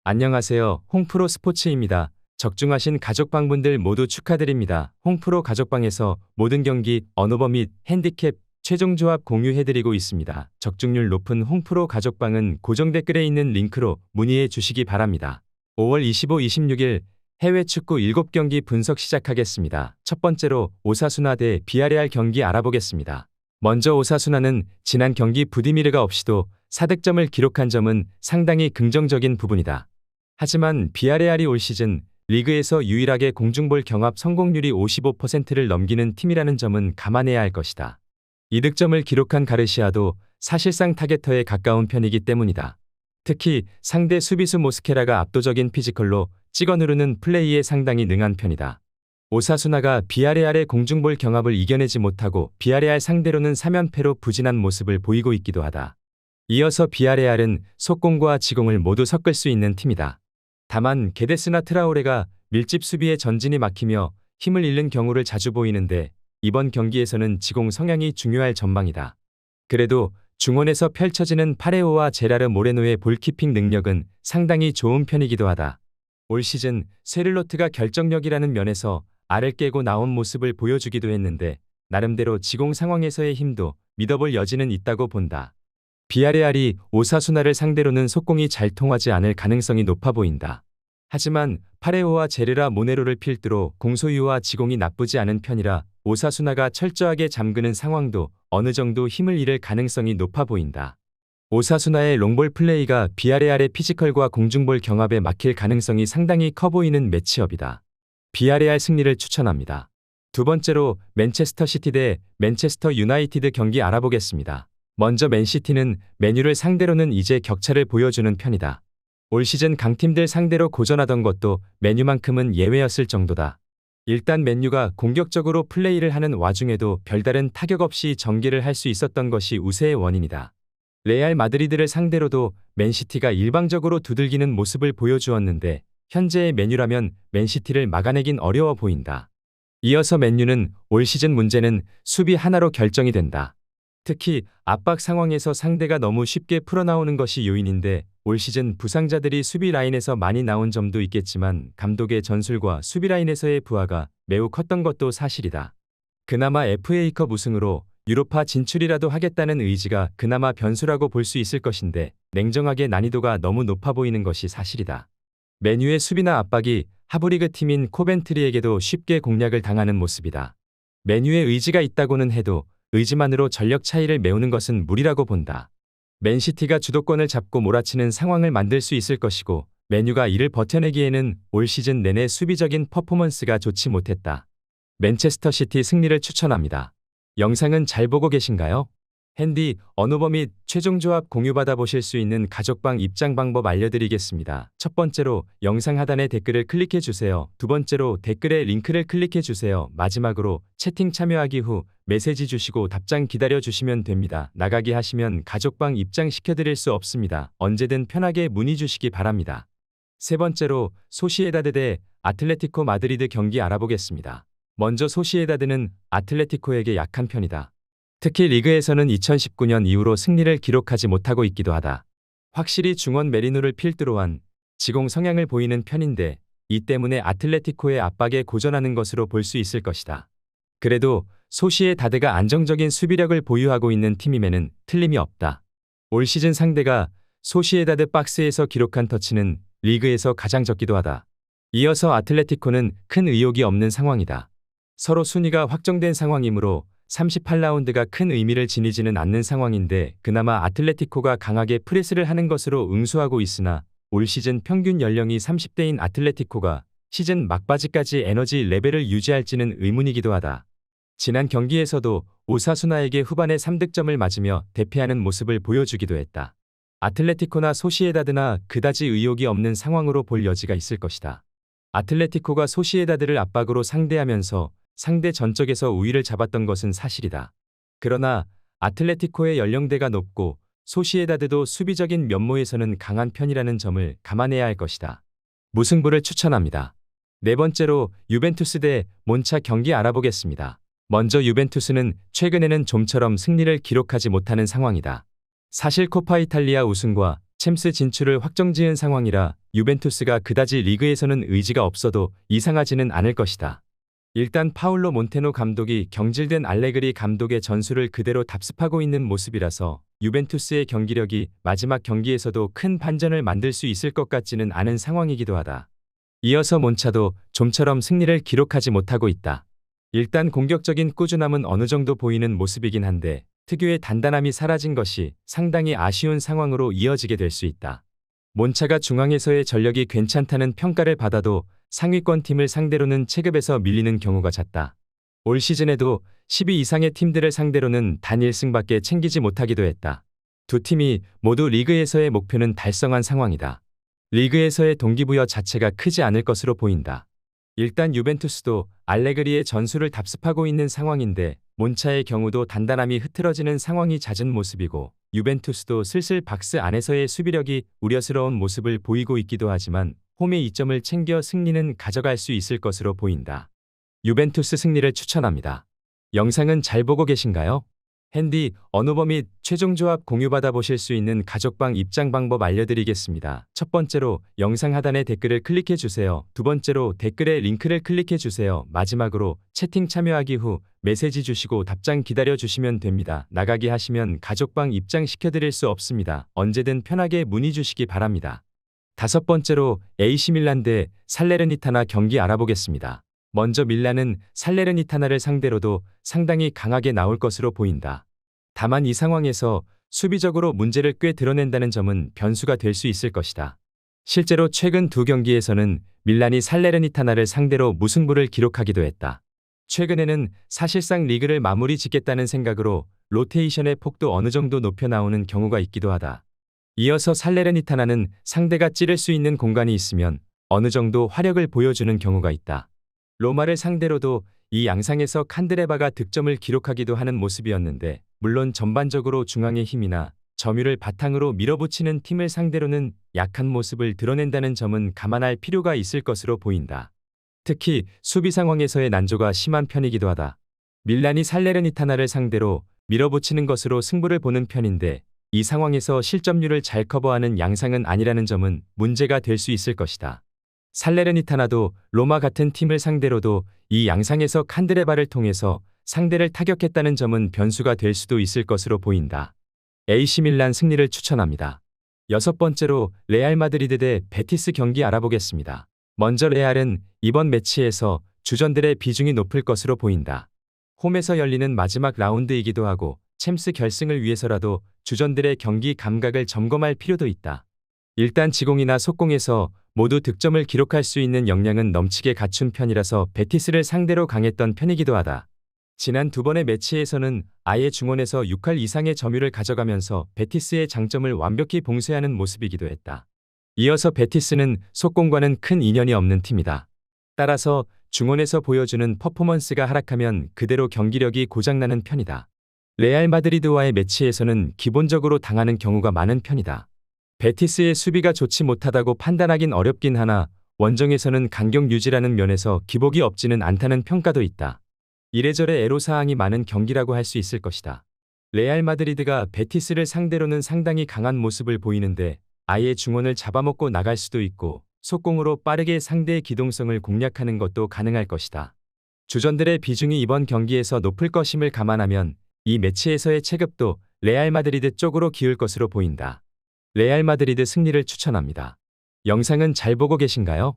안녕하세요. 홍프로 스포츠입니다. 적중하신 가족방분들 모두 축하드립니다. 홍프로 가족방에서 모든 경기, 언오버 및 핸디캡, 최종 조합 공유해드리고 있습니다. 적중률 높은 홍프로 가족방은 고정 댓글에 있는 링크로 문의해 주시기 바랍니다. 5월 25, 26일 해외 축구 7경기 분석 시작하겠습니다. 첫 번째로 오사수나 대 비아레알 경기 알아보겠습니다. 먼저 오사수나는 지난 경기 부디미르가 없이도 4득점을 기록한 점은 상당히 긍정적인 부분이다. 하지만 비아레알이 올 시즌 리그에서 유일하게 공중볼 경합 성공률이 55%를 넘기는 팀이라는 점은 감안해야 할 것이다. 2득점을 기록한 가르시아도 사실상 타겟터에 가까운 편이기 때문이다. 특히 상대 수비수 모스케라가 압도적인 피지컬로 찍어 누르는 플레이에 상당히 능한 편이다. 오사수나가 비아레알의 공중볼 경합을 이겨내지 못하고 비아레알 상대로는 3연패로 부진한 모습을 보이고 있기도 하다. 이어서 비아레알은 속공과 지공을 모두 섞을 수 있는 팀이다. 다만 게데스나 트라오레가 밀집 수비에 전진이 막히며 힘을 잃는 경우를 자주 보이는데 이번 경기에서는 지공 성향이 중요할 전망이다. 그래도 중원에서 펼쳐지는 파레오와 제라르 모레노의 볼키핑 능력은 상당히 좋은 편이기도 하다. 올 시즌 세를로트가 결정력이라는 면에서 알을 깨고 나온 모습을 보여주기도 했는데 나름대로 지공 상황에서의 힘도 믿어볼 여지는 있다고 본다. 비아레알이 오사수나를 상대로는 속공이 잘 통하지 않을 가능성이 높아 보인다. 하지만 파레오와 제르라 모네로를 필두로 공소유와 지공이 나쁘지 않은 편이라 오사수나가 철저하게 잠그는 상황도 어느 정도 힘을 잃을 가능성이 높아 보인다. 오사수나의 롱볼 플레이가 비아레알의 피지컬과 공중볼 경합에 막힐 가능성이 상당히 커 보이는 매치업이다. 비아레알 승리를 추천합니다. 두 번째로 맨체스터 시티 대 맨체스터 유나이티드 경기 알아보겠습니다. 먼저 맨시티는 맨유를 상대로는 이제 격차를 보여주는 편이다. 올 시즌 강팀들 상대로 고전하던 것도 맨유만큼은 예외였을 정도다. 일단 맨유가 공격적으로 플레이를 하는 와중에도 별다른 타격 없이 전개를 할 수 있었던 것이 우세의 원인이다. 레알 마드리드를 상대로도 맨시티가 일방적으로 두들기는 모습을 보여주었는데 현재의 맨유라면 맨시티를 막아내긴 어려워 보인다. 이어서 맨유는 올 시즌 문제는 수비 하나로 결정이 된다. 특히 압박 상황에서 상대가 너무 쉽게 풀어나오는 것이 요인인데 올 시즌 부상자들이 수비 라인에서 많이 나온 점도 있겠지만 감독의 전술과 수비 라인에서의 부하가 매우 컸던 것도 사실이다. 그나마 FA컵 우승으로 유로파 진출이라도 하겠다는 의지가 그나마 변수라고 볼 수 있을 것인데 냉정하게 난이도가 너무 높아 보이는 것이 사실이다. 맨유의 수비나 압박이 하브리그 팀인 코벤트리에게도 쉽게 공략을 당하는 모습이다. 맨유의 의지가 있다고는 해도 의지만으로 전력 차이를 메우는 것은 무리라고 본다. 맨시티가 주도권을 잡고 몰아치는 상황을 만들 수 있을 것이고 맨유가 이를 버텨내기에는 올 시즌 내내 수비적인 퍼포먼스가 좋지 못했다. 맨체스터 시티 승리를 추천합니다. 영상은 잘 보고 계신가요? 핸디, 언오버 및 최종 조합 공유받아 보실 수 있는 가족방 입장 방법 알려드리겠습니다. 첫 번째로 영상 하단에 댓글을 클릭해 주세요. 두 번째로 댓글에 링크를 클릭해 주세요. 마지막으로 채팅 참여하기 후 메시지 주시고 답장 기다려 주시면 됩니다. 나가기 하시면 가족방 입장 시켜드릴 수 없습니다. 언제든 편하게 문의 주시기 바랍니다. 세 번째로 소시에다드 대 아틀레티코 마드리드 경기 알아보겠습니다. 먼저 소시에다드는 아틀레티코에게 약한 편이다. 특히 리그에서는 2019년 이후로 승리를 기록하지 못하고 있기도 하다. 확실히 중원 메리노를 필두로 한 지공 성향을 보이는 편인데 이 때문에 아틀레티코의 압박에 고전하는 것으로 볼 수 있을 것이다. 그래도 소시에다드가 안정적인 수비력을 보유하고 있는 팀임에는 틀림이 없다. 올 시즌 상대가 소시에다드 박스에서 기록한 터치는 리그에서 가장 적기도 하다. 이어서 아틀레티코는 큰 의욕이 없는 상황이다. 서로 순위가 확정된 상황이므로 38라운드가 큰 의미를 지니지는 않는 상황인데 그나마 아틀레티코가 강하게 프레스를 하는 것으로 응수하고 있으나 올 시즌 평균 연령이 30대인 아틀레티코가 시즌 막바지까지 에너지 레벨을 유지할지는 의문이기도 하다. 지난 경기에서도 오사수나에게 후반에 3득점을 맞으며 대패하는 모습을 보여주기도 했다. 아틀레티코나 소시에다드나 그다지 의욕이 없는 상황으로 볼 여지가 있을 것이다. 아틀레티코가 소시에다드를 압박으로 상대하면서 상대 전적에서 우위를 잡았던 것은 사실이다. 그러나 아틀레티코의 연령대가 높고 소시에다드도 수비적인 면모에서는 강한 편이라는 점을 감안해야 할 것이다. 무승부를 추천합니다. 네 번째로 유벤투스 대 몬차 경기 알아보겠습니다. 먼저 유벤투스는 최근에는 좀처럼 승리를 기록하지 못하는 상황이다. 사실 코파 이탈리아 우승과 챔스 진출을 확정지은 상황이라 유벤투스가 그다지 리그에서는 의지가 없어도 이상하지는 않을 것이다. 일단 파울로 몬테노 감독이 경질된 알레그리 감독의 전술을 그대로 답습하고 있는 모습이라서 유벤투스의 경기력이 마지막 경기에서도 큰 반전을 만들 수 있을 것 같지는 않은 상황이기도 하다. 이어서 몬차도 좀처럼 승리를 기록하지 못하고 있다. 일단 공격적인 꾸준함은 어느 정도 보이는 모습이긴 한데 특유의 단단함이 사라진 것이 상당히 아쉬운 상황으로 이어지게 될 수 있다. 몬차가 중앙에서의 전력이 괜찮다는 평가를 받아도 상위권 팀을 상대로는 체급에서 밀리는 경우가 잦다. 올 시즌에도 10위 이상의 팀들을 상대로는 단 1승밖에 챙기지 못하기도 했다. 두 팀이 모두 리그에서의 목표는 달성한 상황이다. 리그에서의 동기부여 자체가 크지 않을 것으로 보인다. 일단 유벤투스도 알레그리의 전술을 답습하고 있는 상황인데 몬차의 경우도 단단함이 흐트러지는 상황이 잦은 모습이고 유벤투스도 슬슬 박스 안에서의 수비력이 우려스러운 모습을 보이고 있기도 하지만 홈의 이점을 챙겨 승리는 가져갈 수 있을 것으로 보인다. 유벤투스 승리를 추천합니다. 영상은 잘 보고 계신가요? 핸디, 언어버 및 최종 조합 공유받아 보실 수 있는 가족방 입장 방법 알려드리겠습니다. 첫 번째로 영상 하단에 댓글을 클릭해 주세요. 두 번째로 댓글에 링크를 클릭해 주세요. 마지막으로 채팅 참여하기 후 메시지 주시고 답장 기다려 주시면 됩니다. 나가기 하시면 가족방 입장 시켜드릴 수 없습니다. 언제든 편하게 문의 주시기 바랍니다. 다섯 번째로 AC 밀란 대 살레르니타나 경기 알아보겠습니다. 먼저 밀란은 살레르니타나를 상대로도 상당히 강하게 나올 것으로 보인다. 다만 이 상황에서 수비적으로 문제를 꽤 드러낸다는 점은 변수가 될 수 있을 것이다. 실제로 최근 두 경기에서는 밀란이 살레르니타나를 상대로 무승부를 기록하기도 했다. 최근에는 사실상 리그를 마무리 짓겠다는 생각으로 로테이션의 폭도 어느 정도 높여 나오는 경우가 있기도 하다. 이어서 살레르니타나는 상대가 찌를 수 있는 공간이 있으면 어느 정도 화력을 보여주는 경우가 있다. 로마를 상대로도 이 양상에서 칸드레바가 득점을 기록하기도 하는 모습이었는데 물론 전반적으로 중앙의 힘이나 점유를 바탕으로 밀어붙이는 팀을 상대로는 약한 모습을 드러낸다는 점은 감안할 필요가 있을 것으로 보인다. 특히 수비 상황에서의 난조가 심한 편이기도 하다. 밀란이 살레르니타나를 상대로 밀어붙이는 것으로 승부를 보는 편인데 이 상황에서 실점률을 잘 커버하는 양상은 아니라는 점은 문제가 될 수 있을 것이다. 살레르니타나도 로마 같은 팀을 상대로도 이 양상에서 칸드레바를 통해서 상대를 타격했다는 점은 변수가 될 수도 있을 것으로 보인다. AC 밀란 승리를 추천합니다. 여섯 번째로 레알 마드리드 대 베티스 경기 알아보겠습니다. 먼저 레알은 이번 매치에서 주전들의 비중이 높을 것으로 보인다. 홈에서 열리는 마지막 라운드이기도 하고 챔스 결승을 위해서라도 주전들의 경기 감각을 점검할 필요도 있다. 일단 지공이나 속공에서 모두 득점을 기록할 수 있는 역량은 넘치게 갖춘 편이라서 베티스를 상대로 강했던 편이기도 하다. 지난 두 번의 매치에서는 아예 중원에서 6할 이상의 점유를 가져가면서 베티스의 장점을 완벽히 봉쇄하는 모습이기도 했다. 이어서 베티스는 속공과는 큰 인연이 없는 팀이다. 따라서 중원에서 보여주는 퍼포먼스가 하락하면 그대로 경기력이 고장나는 편이다. 레알 마드리드와의 매치에서는 기본적으로 당하는 경우가 많은 편이다. 베티스의 수비가 좋지 못하다고 판단하긴 어렵긴 하나 원정에서는 간격 유지라는 면에서 기복이 없지는 않다는 평가도 있다. 이래저래 애로사항이 많은 경기라고 할 수 있을 것이다. 레알 마드리드가 베티스를 상대로는 상당히 강한 모습을 보이는데 아예 중원을 잡아먹고 나갈 수도 있고 속공으로 빠르게 상대의 기동성을 공략하는 것도 가능할 것이다. 주전들의 비중이 이번 경기에서 높을 것임을 감안하면 이 매치에서의 체급도 레알 마드리드 쪽으로 기울 것으로 보인다. 레알 마드리드 승리를 추천합니다. 영상은 잘 보고 계신가요?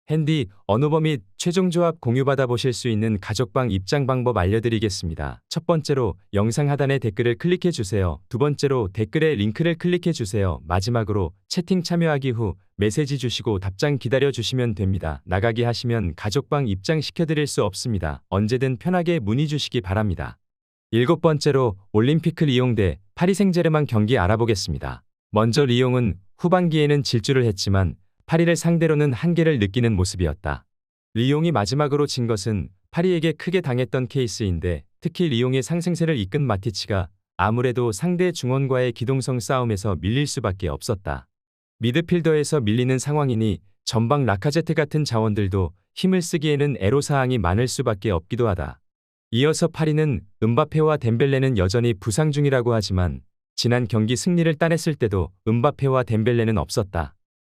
핸디, 언어버 및 최종 조합 공유받아 보실 수 있는 가족방 입장 방법 알려드리겠습니다. 첫 번째로 영상 하단에 댓글을 클릭해 주세요. 두 번째로 댓글에 링크를 클릭해 주세요. 마지막으로 채팅 참여하기 후 메시지 주시고 답장 기다려 주시면 됩니다. 나가기 하시면 가족방 입장 시켜드릴 수 없습니다. 언제든 편하게 문의 주시기 바랍니다. 일곱 번째로 올림피크 리옹 대 파리 생제르맹 경기 알아보겠습니다. 먼저 리옹은 후반기에는 질주를 했지만 파리를 상대로는 한계를 느끼는 모습이었다. 리옹이 마지막으로 진 것은 파리에게 크게 당했던 케이스인데 특히 리옹의 상승세를 이끈 마티치가 아무래도 상대 중원과의 기동성 싸움에서 밀릴 수밖에 없었다. 미드필더에서 밀리는 상황이니 전방 라카제트 같은 자원들도 힘을 쓰기에는 애로사항이 많을 수밖에 없기도 하다. 이어서 파리는 음바페와 덴벨레는 여전히 부상 중이라고 하지만 지난 경기 승리를 따냈을 때도 음바페와 덴벨레는 없었다.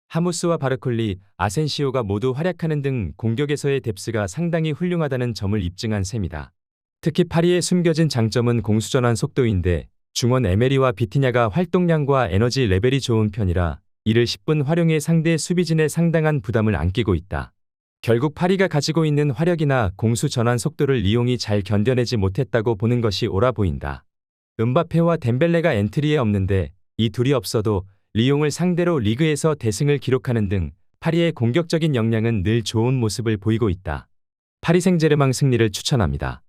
하무스와 바르콜리, 아센시오가 모두 활약하는 등 공격에서의 뎁스가 상당히 훌륭하다는 점을 입증한 셈이다. 특히 파리의 숨겨진 장점은 공수전환 속도인데 중원 에메리와 비티냐가 활동량과 에너지 레벨이 좋은 편이라 이를 10분 활용해 상대 수비진에 상당한 부담을 안기고 있다. 결국 파리가 가지고 있는 화력이나 공수 전환 속도를 리옹이 잘 견뎌내지 못했다고 보는 것이 옳아 보인다. 음바페와 덴벨레가 엔트리에 없는데 이 둘이 없어도 리옹을 상대로 리그에서 대승을 기록하는 등 파리의 공격적인 역량은 늘 좋은 모습을 보이고 있다. 파리 생제르맹 승리를 추천합니다.